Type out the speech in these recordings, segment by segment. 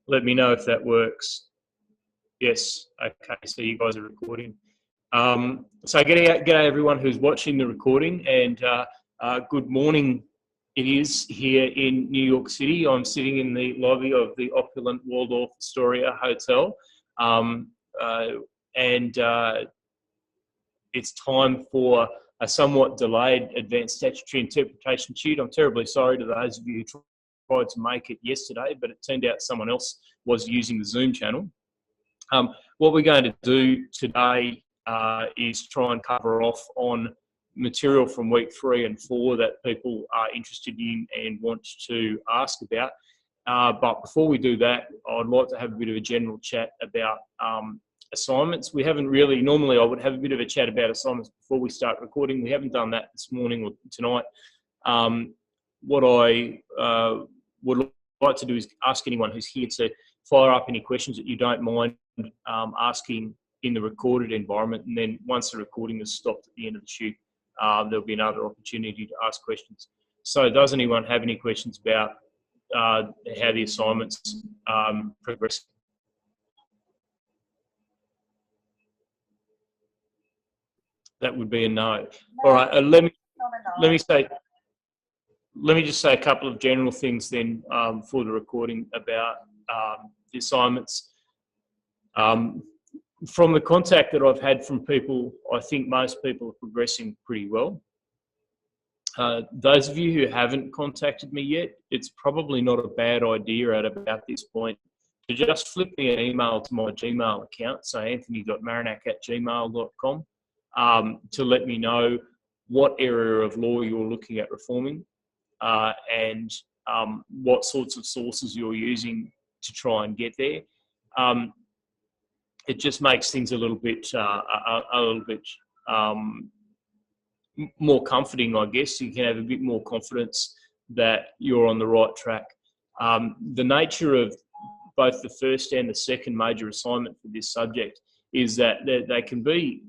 Let me know if that works. Yes. Okay. So you guys are recording. So g'day everyone who's watching the recording, and good morning. It is here in New York City. I'm sitting in the lobby of the opulent Waldorf Astoria Hotel, and it's time for a somewhat delayed advanced statutory interpretation tube. I'm terribly sorry to those of you who tried to make it yesterday, but it turned out someone else was using the Zoom channel. What we're going to do today is try and cover off on material from week 3 and 4 that people are interested in and want to ask about. But before we do that, I'd like to have a bit of a general chat about assignments. We haven't really, normally I would have a bit of a chat about assignments before we start recording. We haven't done that this morning or tonight. What I would like to do is ask anyone who's here to fire up any questions that you don't mind asking in the recorded environment, and then once the recording is stopped at the end of the shoot, there'll be another opportunity to ask questions. So does anyone have any questions about how the assignments progress? That would be a no. All right, let me just say a couple of general things then for the recording about the assignments. From the contact that I've had from people, I think most people are progressing pretty well. Those of you who haven't contacted me yet, it's probably not a bad idea at about this point to just flip me an email to my Gmail account, so anthony.marinac@gmail.com, to let me know what area of law you're looking at reforming and what sorts of sources you're using to try and get there. It just makes things a little bit more comforting, I guess. You can have a bit more confidence that you're on the right track. The nature of both the first and the second major assignment for this subject is that they can be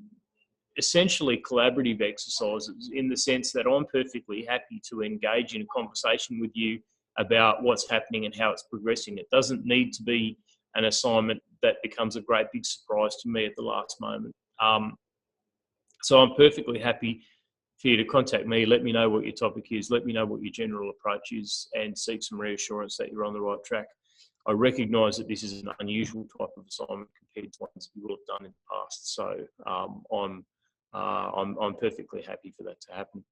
essentially collaborative exercises, in the sense that I'm perfectly happy to engage in a conversation with you about what's happening and how it's progressing. It doesn't need to be an assignment that becomes a great big surprise to me at the last moment. So I'm perfectly happy for you to contact me, let me know what your topic is, let me know what your general approach is, and seek some reassurance that you're on the right track. I recognise that this is an unusual type of assignment compared to ones you will have done in the past, so I'm perfectly happy for that to happen.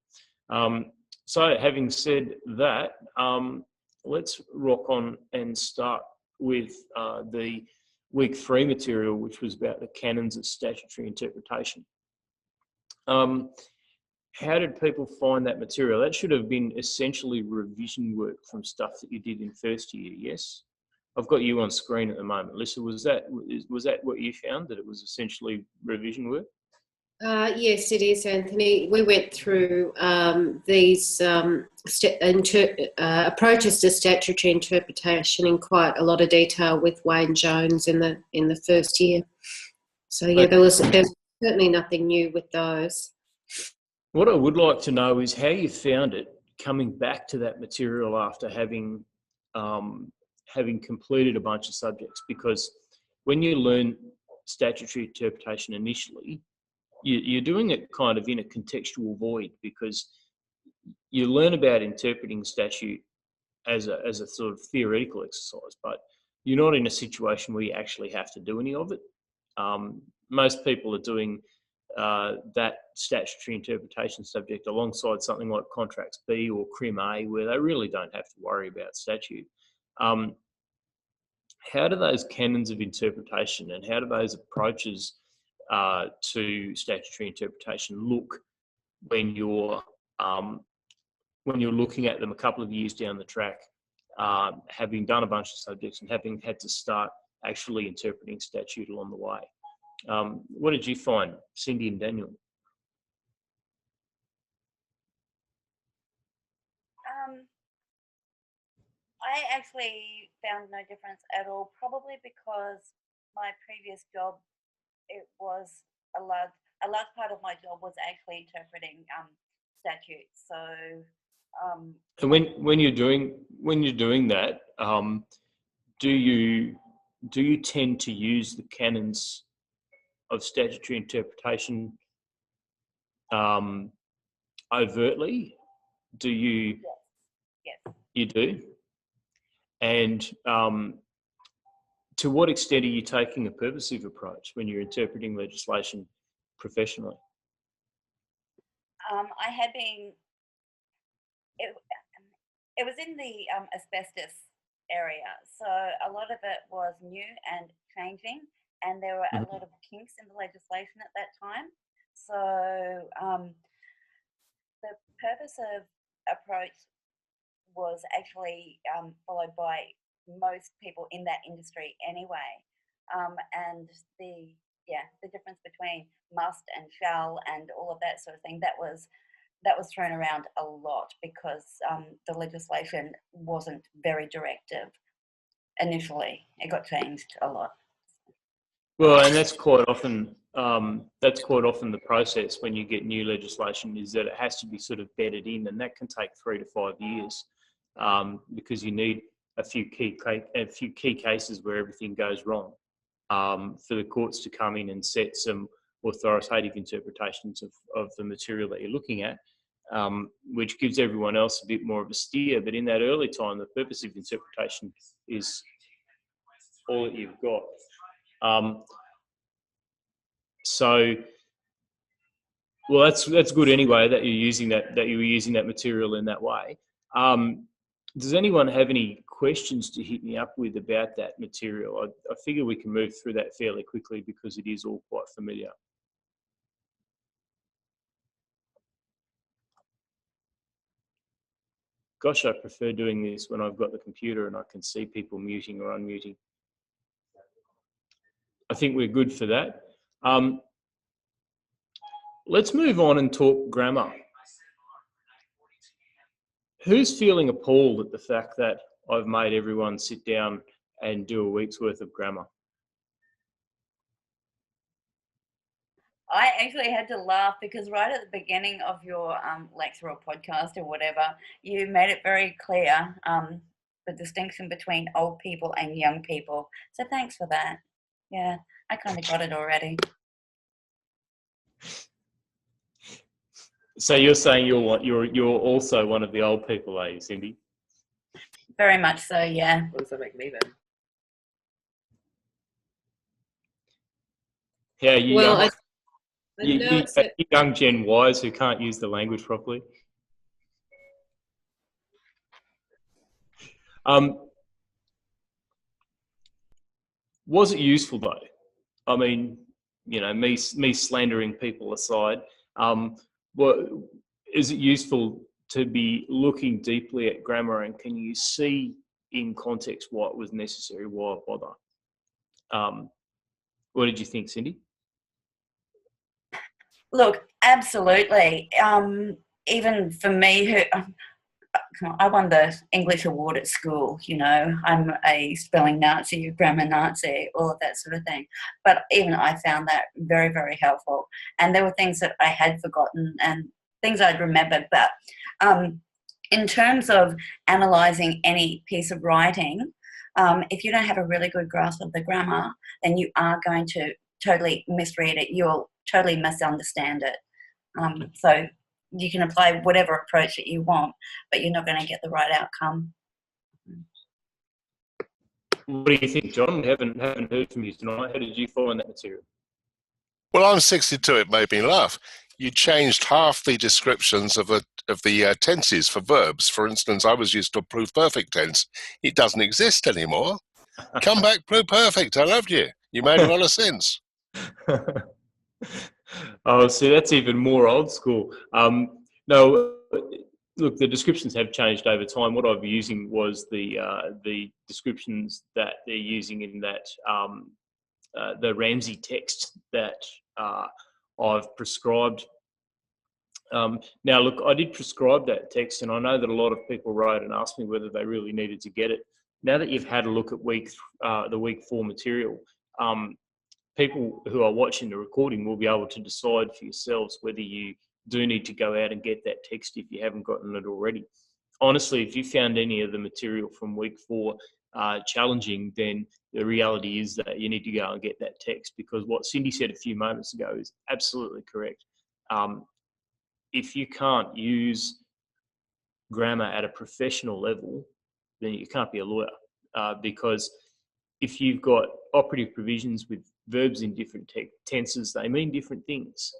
So having said that, let's rock on and start with the week 3 material, which was about the canons of statutory interpretation. How did people find that material? That should have been essentially revision work from stuff that you did in first year, yes? I've got you on screen at the moment. Lisa, was that what you found, that it was essentially revision work? Yes, it is, Anthony. We went through these approaches to statutory interpretation in quite a lot of detail with Wayne Jones in the first year. So yeah, there was certainly nothing new with those. What I would like to know is how you found it coming back to that material after having completed a bunch of subjects, because when you learn statutory interpretation initially, you're doing it kind of in a contextual void, because you learn about interpreting statute as a sort of theoretical exercise, but you're not in a situation where you actually have to do any of it. Most people are doing that statutory interpretation subject alongside something like Contracts B or Crim A, where they really don't have to worry about statute. How do those canons of interpretation and how do those approaches to statutory interpretation look when you're looking at them a couple of years down the track, having done a bunch of subjects and having had to start actually interpreting statute along the way? What did you find, Cindy and Daniel? I actually found no difference at all, probably because my previous job, it was a large part of my job was actually interpreting statutes. So and when you're doing that, do you tend to use the canons of statutory interpretation overtly? Do you? Yes. You do? And to what extent are you taking a purposive approach when you're interpreting legislation professionally? I had been. It was in the asbestos area, so a lot of it was new and changing, and there were a lot of kinks in the legislation at that time. So the purposive approach was actually followed by most people in that industry anyway, and the difference between must and shall and all of that sort of thing, that was thrown around a lot because the legislation wasn't very directive initially. It got changed a lot. Well, and that's quite often the process when you get new legislation, is that it has to be sort of bedded in, and that can take 3 to 5 years because you need a few key cases where everything goes wrong for the courts to come in and set some authoritative interpretations of the material that you're looking at, which gives everyone else a bit more of a steer. But in that early time, the purposive interpretation is all that you've got. Well, that's good anyway that you were using that material in that way. Does anyone have any questions to hit me up with about that material? I figure we can move through that fairly quickly because it is all quite familiar. Gosh, I prefer doing this when I've got the computer and I can see people muting or unmuting. I think we're good for that. Let's move on and talk grammar. Who's feeling appalled at the fact that I've made everyone sit down and do a week's worth of grammar? I actually had to laugh because right at the beginning of your lecture or podcast or whatever, you made it very clear the distinction between old people and young people. So thanks for that. Yeah, I kind of got it already. So you're saying you're also one of the old people, are you, Cindy? Very much so, yeah. What does that make me then? Yeah, you Well, young, young Gen Ys who can't use the language properly. Was it useful though? I mean, you know, me slandering people aside, is it useful to be looking deeply at grammar, and can you see in context why it was necessary, why bother? What did you think, Cindy? Look, absolutely. Even for me, who I won the English award at school, you know, I'm a spelling Nazi, grammar Nazi, all of that sort of thing. But even I found that very, very helpful. And there were things that I had forgotten and things I'd remembered. But in terms of analysing any piece of writing, if you don't have a really good grasp of the grammar, then you are going to totally misread it. You'll totally misunderstand it. So you can apply whatever approach that you want, but you're not going to get the right outcome. What do you think, John? Haven't heard from you tonight. How did you find that material? Well, I'm 62. It made me laugh. You changed half the descriptions of the tenses for verbs. For instance, I was used to proof perfect tense. It doesn't exist anymore. Come back, proof perfect. I loved you. You made a lot of sense. Oh, see, that's even more old school. No, look, the descriptions have changed over time. What I've been using was the descriptions that they're using in that the Ramsey text that I've prescribed. Now, look, I did prescribe that text, and I know that a lot of people wrote and asked me whether they really needed to get it. Now that you've had a look at the week 4 material, people who are watching the recording will be able to decide for yourselves whether you do need to go out and get that text if you haven't gotten it already. Honestly, if you found any of the material from week 4 challenging, then the reality is that you need to go and get that text, because what Cindy said a few moments ago is absolutely correct. If you can't use grammar at a professional level, then you can't be a lawyer, because if you've got operative provisions with verbs in different tenses, they mean different things.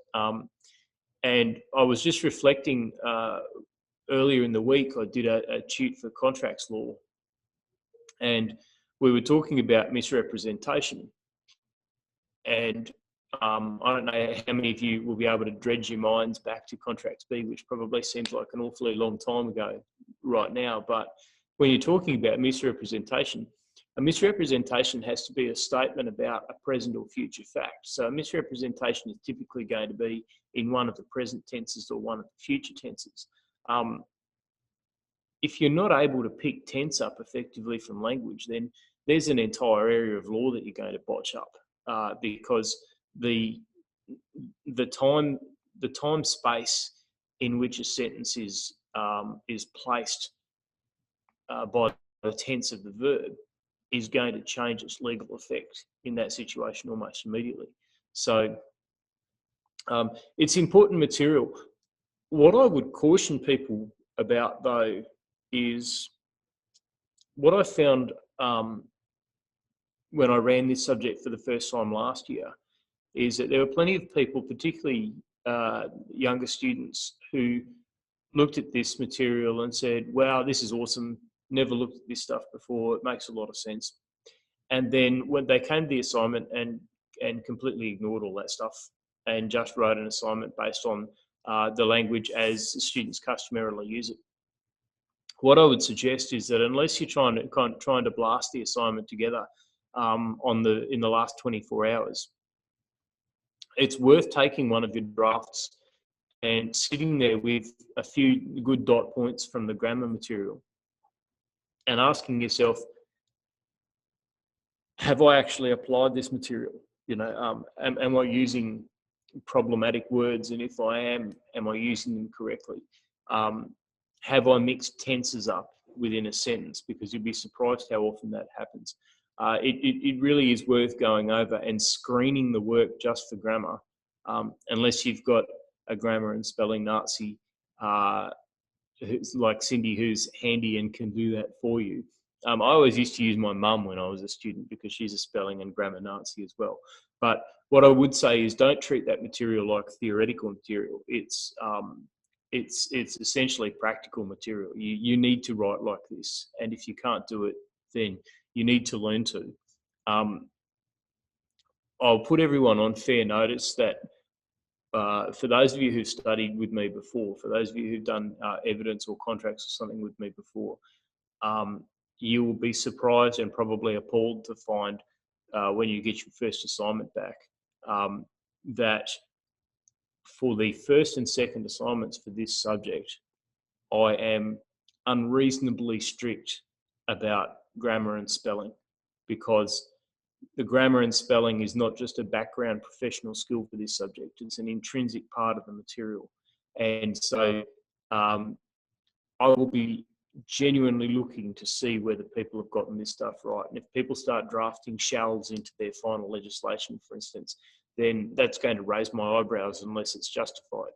And I was just reflecting earlier in the week, I did a tute for contracts law, and we were talking about misrepresentation. And I don't know how many of you will be able to dredge your minds back to Contracts B, which probably seems like an awfully long time ago right now. But when you're talking about misrepresentation, a misrepresentation has to be a statement about a present or future fact. So a misrepresentation is typically going to be in one of the present tenses or one of the future tenses. If you're not able to pick tense up effectively from language, then there's an entire area of law that you're going to botch up, because the time space in which a sentence is placed by the tense of the verb is going to change its legal effect in that situation almost immediately. So it's important material. What I would caution people about, though, is what I found when I ran this subject for the first time last year, is that there were plenty of people, particularly younger students, who looked at this material and said, wow, this is awesome, never looked at this stuff before, it makes a lot of sense. And then when they came to the assignment and completely ignored all that stuff and just wrote an assignment based on the language as students customarily use it. What I would suggest is that unless you're trying to blast the assignment together in the last 24 hours, it's worth taking one of your drafts and sitting there with a few good dot points from the grammar material and asking yourself, have I actually applied this material? You know, am I using problematic words? And if I am I using them correctly? Have I mixed tenses up within a sentence? Because you'd be surprised how often that happens. It really is worth going over and screening the work just for grammar, unless you've got a grammar and spelling Nazi like Cindy, who's handy and can do that for you. I always used to use my mum when I was a student because she's a spelling and grammar Nazi as well. But what I would say is don't treat that material like theoretical material. It's essentially practical material. You need to write like this, and if you can't do it, then you need to learn to. I'll put everyone on fair notice that for those of you who've studied with me before, for those of you who've done evidence or contracts or something with me before, you will be surprised and probably appalled to find when you get your first assignment back that for the first and second assignments for this subject, I am unreasonably strict about grammar and spelling, because the grammar and spelling is not just a background professional skill for this subject, it's an intrinsic part of the material. And so I will be genuinely looking to see whether people have gotten this stuff right. And if people start drafting shalls into their final legislation, for instance, then that's going to raise my eyebrows unless it's justified.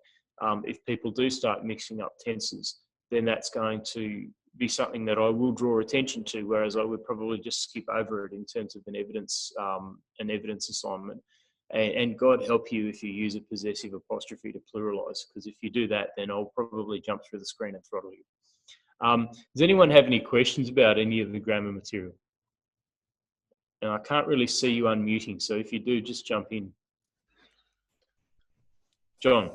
If people do start mixing up tenses, then that's going to be something that I will draw attention to, whereas I would probably just skip over it in terms of an evidence assignment. And God help you if you use a possessive apostrophe to pluralize, because if you do that, then I'll probably jump through the screen and throttle you. Does anyone have any questions about any of the grammar material? And I can't really see you unmuting, so if you do, just jump in. John.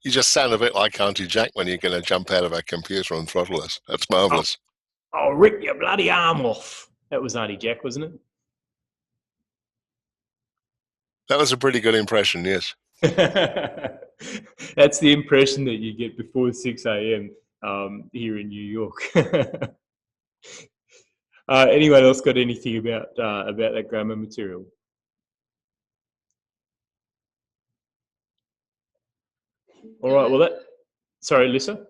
You just sound a bit like Auntie Jack when you're going to jump out of a computer and throttle us. That's marvellous. I'll rip your bloody arm off. That was Auntie Jack, wasn't it? That was a pretty good impression, yes. That's the impression that you get before 6 a.m. Here in New York. Anyone else got anything about that grammar material? All right. Well, sorry, Lisa.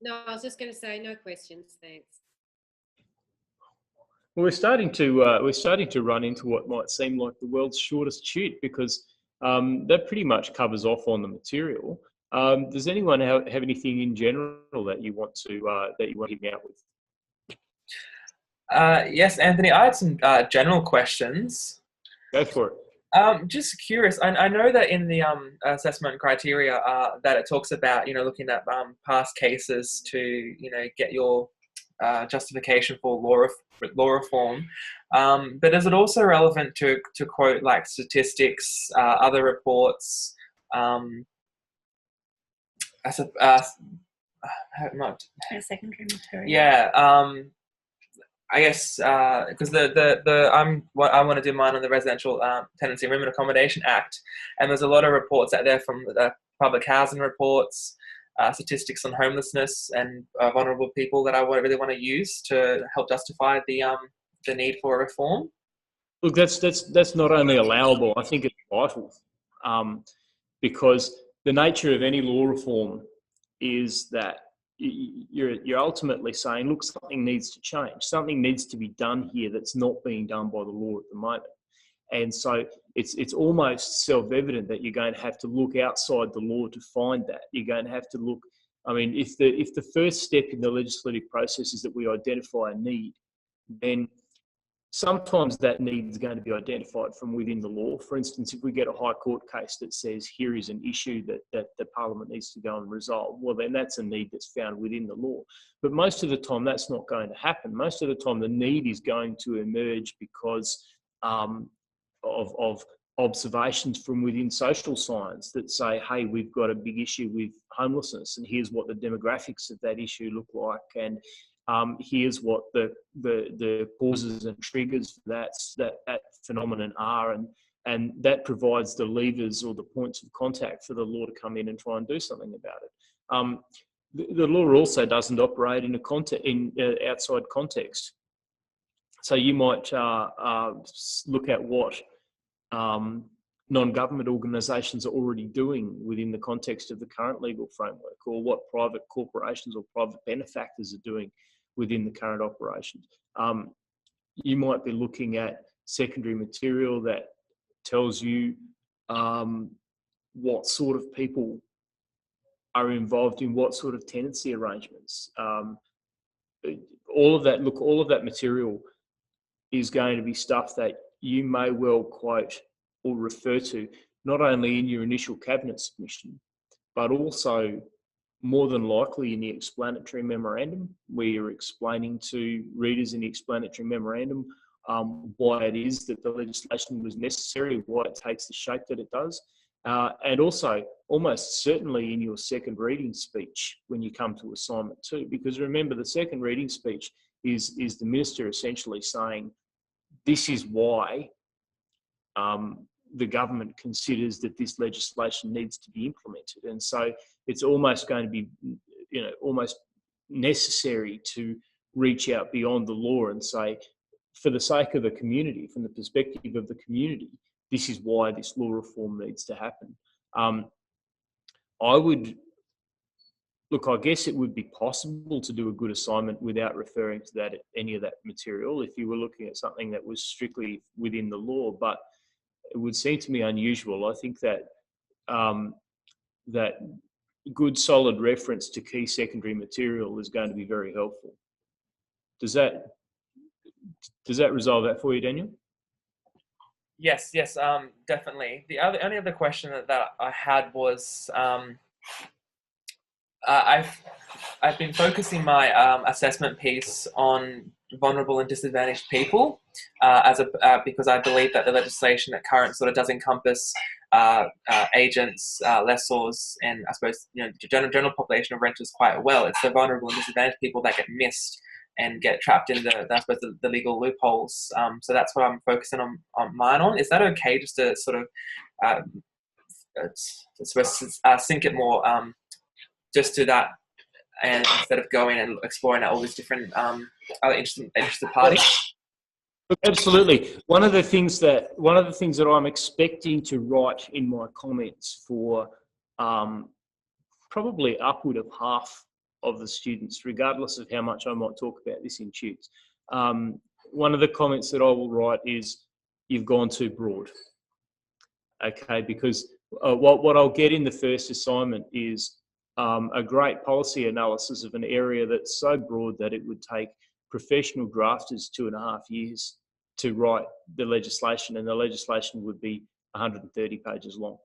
No, I was just going to say no questions. Thanks. Well, we're starting to run into what might seem like the world's shortest tute, because that pretty much covers off on the material. Does anyone have anything in general that you want to hit me out with? Yes, Anthony, I had some general questions. Go for it. Just curious, I know that in the assessment criteria that it talks about, looking at past cases to, get your justification for law reform. But is it also relevant to quote like statistics, other reports? Secondary material. Yeah. I guess because I want to do mine on the Residential Tenancy Room and Accommodation Act, and there's a lot of reports out there from the public housing reports, statistics on homelessness and vulnerable people that I really want to use to help justify the need for a reform. Look, that's not only allowable, I think it's vital, because the nature of any law reform is that you're ultimately saying, look, something needs to change. Something needs to be done here that's not being done by the law at the moment. And so it's almost self-evident that you're going to have to look outside the law to find that. You're going to have to look. I mean, if the first step in the legislative process is that we identify a need, then sometimes that need is going to be identified from within the law. For instance, if we get a High Court case that says here is an issue that the Parliament needs to go and resolve, well, then that's a need that's found within the law. But most of the time, that's not going to happen. Most of the time, the need is going to emerge because of observations from within social science that say, hey, we've got a big issue with homelessness, and here's what the demographics of that issue look like, and here's what the causes and triggers for that phenomenon are, and that provides the levers or the points of contact for the law to come in and try and do something about it. The law also doesn't operate in outside context. So you might look at what non-government organisations are already doing within the context of the current legal framework, or what private corporations or private benefactors are doing within the current operations. You might be looking at secondary material that tells you what sort of people are involved in what sort of tenancy arrangements. All of that material is going to be stuff that you may well quote or refer to, not only in your initial cabinet submission, but also more than likely in the explanatory memorandum, where you're explaining to readers in the explanatory memorandum why it is that the legislation was necessary, why it takes the shape that it does, and also almost certainly in your second reading speech when you come to assignment 2. Because remember, the second reading speech is the minister essentially saying, this is why the government considers that this legislation needs to be implemented. And so it's almost going to be, almost necessary to reach out beyond the law and say, for the sake of the community, from the perspective of the community, this is why this law reform needs to happen. I guess it would be possible to do a good assignment without referring to any of that material if you were looking at something that was strictly within the law, but it would seem to me unusual. I think that that good solid reference to key secondary material is going to be very helpful. Does that resolve that for you, Daniel? Yes, definitely. The only other question that I had was I've been focusing my assessment piece on vulnerable and disadvantaged people because I believe that the legislation at current sort of does encompass agents, lessors, and I suppose the general population of renters quite well. It's the vulnerable and disadvantaged people that get missed and get trapped in the legal loopholes. So that's what I'm focusing on mine on. Is that okay? Just to sort of sink it more. Just to that, and instead of going and exploring all these different other interested parties. Absolutely. One of the things that I'm expecting to write in my comments for probably upward of half of the students, regardless of how much I might talk about this in tutes, one of the comments that I will write is, you've gone too broad. Okay, because what I'll get in the first assignment is a great policy analysis of an area that's so broad that it would take professional drafters 2.5 years to write the legislation, and the legislation would be 130 pages long.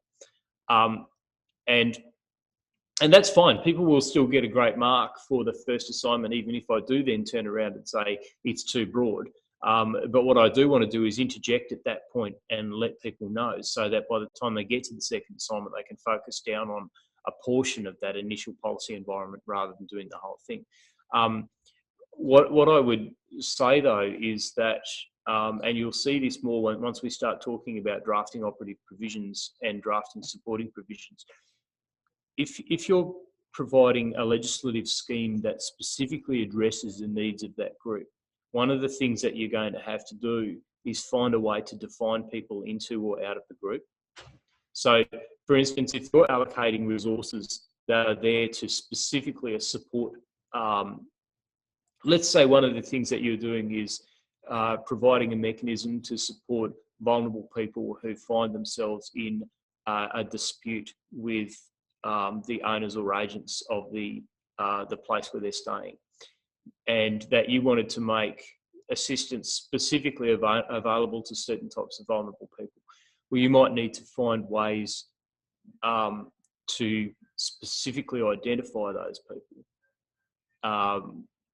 And that's fine. People will still get a great mark for the first assignment, even if I do then turn around and say it's too broad. But what I do want to do is interject at that point and let people know, so that by the time they get to the second assignment, they can focus down on a portion of that initial policy environment rather than doing the whole thing. What I would say though is that, and you'll see this more once we start talking about drafting operative provisions and drafting supporting provisions. If you're providing a legislative scheme that specifically addresses the needs of that group, one of the things that you're going to have to do is find a way to define people into or out of the group. So, for instance, if you're allocating resources that are there to specifically support, let's say one of the things that you're doing is providing a mechanism to support vulnerable people who find themselves in a dispute with the owners or agents of the place where they're staying, and that you wanted to make assistance specifically available to certain types of vulnerable people. Well, you might need to find ways to specifically identify those people.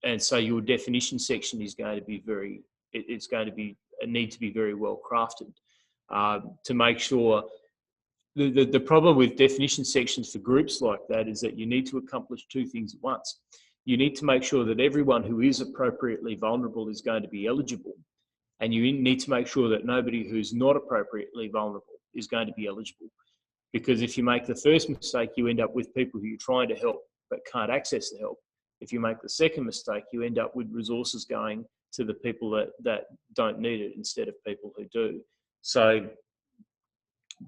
And so your definition section is going to be need to be very well crafted to make sure. The problem with definition sections for groups like that is that you need to accomplish two things at once. You need to make sure that everyone who is appropriately vulnerable is going to be eligible, and you need to make sure that nobody who's not appropriately vulnerable is going to be eligible. Because if you make the first mistake, you end up with people who you're trying to help but can't access the help. If you make the second mistake, you end up with resources going to the people that don't need it instead of people who do. So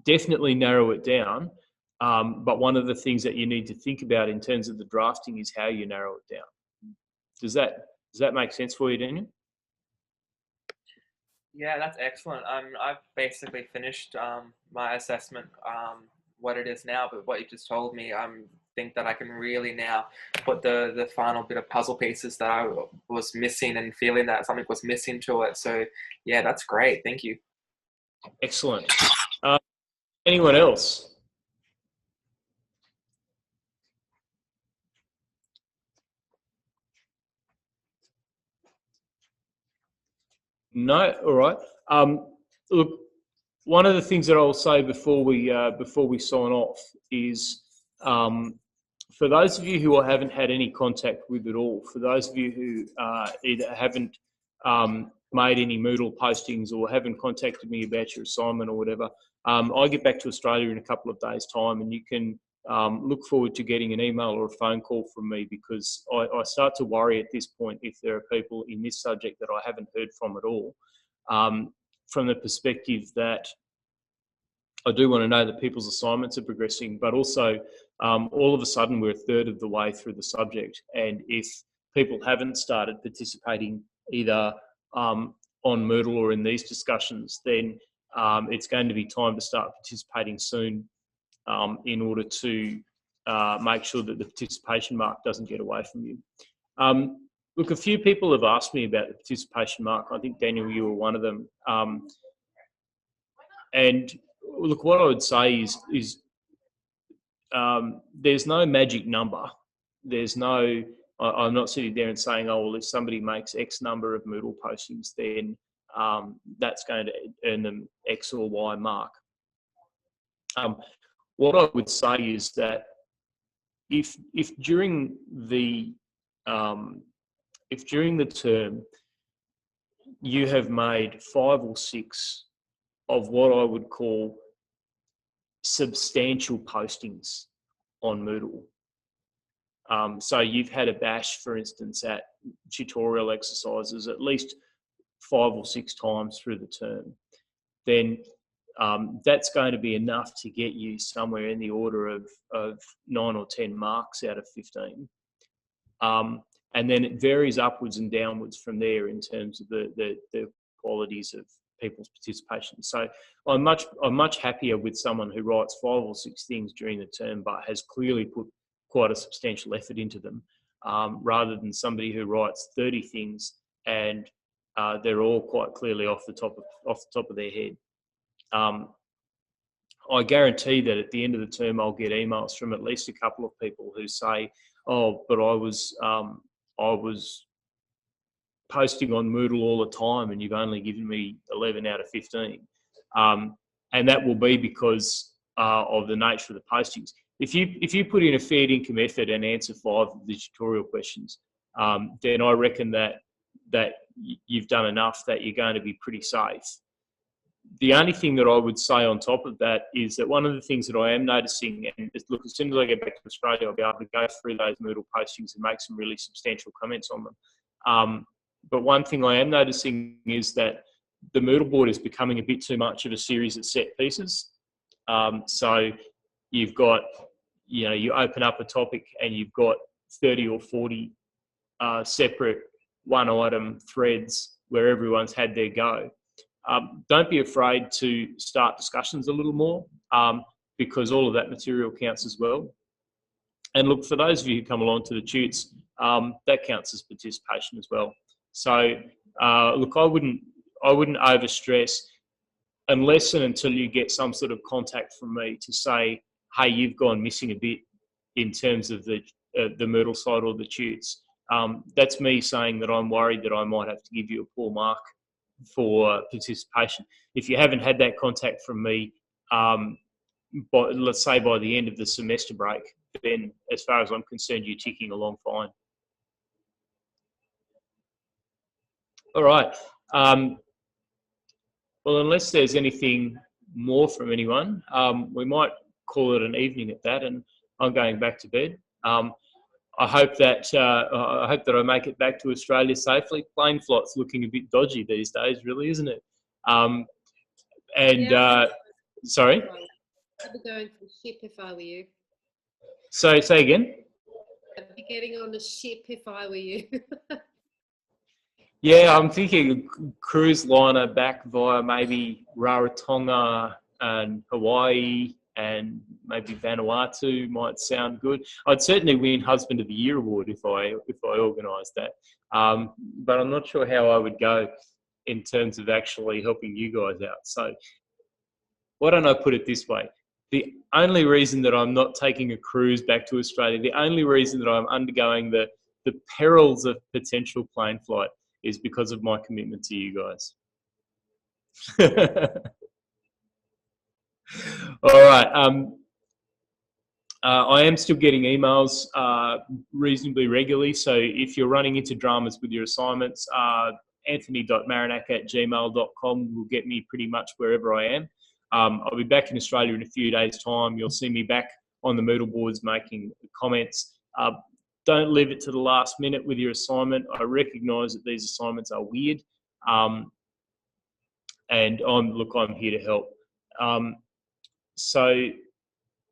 definitely narrow it down. But one of the things that you need to think about in terms of the drafting is how you narrow it down. Does that make sense for you, Daniel? Yeah, that's excellent. I've basically finished my assessment, what it is now, but what you just told me, I think that I can really now put the final bit of puzzle pieces that I was missing, and feeling that something was missing to it. So yeah, that's great. Thank you. Excellent. Anyone else? No? All right. Look, one of the things that I'll say before we sign off is, for those of you who I haven't had any contact with at all, for those of you who either haven't made any Moodle postings or haven't contacted me about your assignment or whatever, I get back to Australia in a couple of days' time, and you can look forward to getting an email or a phone call from me, because I start to worry at this point if there are people in this subject that I haven't heard from at all, from the perspective that I do want to know that people's assignments are progressing, but also all of a sudden we're a third of the way through the subject, and if people haven't started participating either on Moodle or in these discussions, then it's going to be time to start participating soon, in order to make sure that the participation mark doesn't get away from you. Look, a few people have asked me about the participation mark. I think, Daniel, you were one of them. And look, what I would say is there's no magic number. There's no, I'm not sitting there and saying, oh, well, if somebody makes X number of Moodle postings, then that's going to earn them X or Y mark. What I would say is that if during the term you have made 5 or 6 of what I would call substantial postings on Moodle, so you've had a bash, for instance, at tutorial exercises at least 5 or 6 times through the term, then that's going to be enough to get you somewhere in the order of 9 or 10 marks out of 15. and then it varies upwards and downwards from there in terms of the qualities of people's participation. So I'm much happier with someone who writes 5 or 6 things during the term but has clearly put quite a substantial effort into them, rather than somebody who writes 30 things and they're all quite clearly off the top of their head. I guarantee that at the end of the term, I'll get emails from at least a couple of people who say, "Oh, but I was posting on Moodle all the time, and you've only given me 11 out of 15." And that will be because of the nature of the postings. If you put in a fair income effort and answer 5 of the tutorial questions, then I reckon that you've done enough that you're going to be pretty safe. The only thing that I would say on top of that is that one of the things that I am noticing, and look, as soon as I get back to Australia, I'll be able to go through those Moodle postings and make some really substantial comments on them. But one thing I am noticing is that the Moodle board is becoming a bit too much of a series of set pieces. So you've got, you open up a topic and you've got 30 or 40 separate one-item threads where everyone's had their go. Don't be afraid to start discussions a little more, because all of that material counts as well. And look, for those of you who come along to the tutes, that counts as participation as well. So look, I wouldn't overstress unless and until you get some sort of contact from me to say, hey, you've gone missing a bit in terms of the Moodle side or the tutes. That's me saying that I'm worried that I might have to give you a poor mark for participation. If you haven't had that contact from me, let's say by the end of the semester break, then as far as I'm concerned, you're ticking along fine. All right. Well, unless there's anything more from anyone, we might call it an evening at that, and I'm going back to bed. I hope that I make it back to Australia safely. Plane flight's looking a bit dodgy these days, really, isn't it? Sorry? I'd be going to the ship if I were you. So say again? I'd be getting on the ship if I were you. Yeah, I'm thinking a cruise liner back via maybe Rarotonga and Hawaii and maybe Vanuatu might sound good. I'd certainly win Husband of the Year award if I organised that. But I'm not sure how I would go in terms of actually helping you guys out. So why don't I put it this way? The only reason that I'm not taking a cruise back to Australia, the only reason that I'm undergoing the perils of potential plane flight is because of my commitment to you guys. All right. I am still getting emails reasonably regularly. So if you're running into dramas with your assignments, anthony.marinac@gmail.com will get me pretty much wherever I am. I'll be back in Australia in a few days' time. You'll see me back on the Moodle boards making comments. Don't leave it to the last minute with your assignment. I recognise that these assignments are weird, and I'm here to help. So,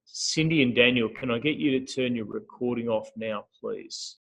Cindy and Daniel, can I get you to turn your recording off now, please?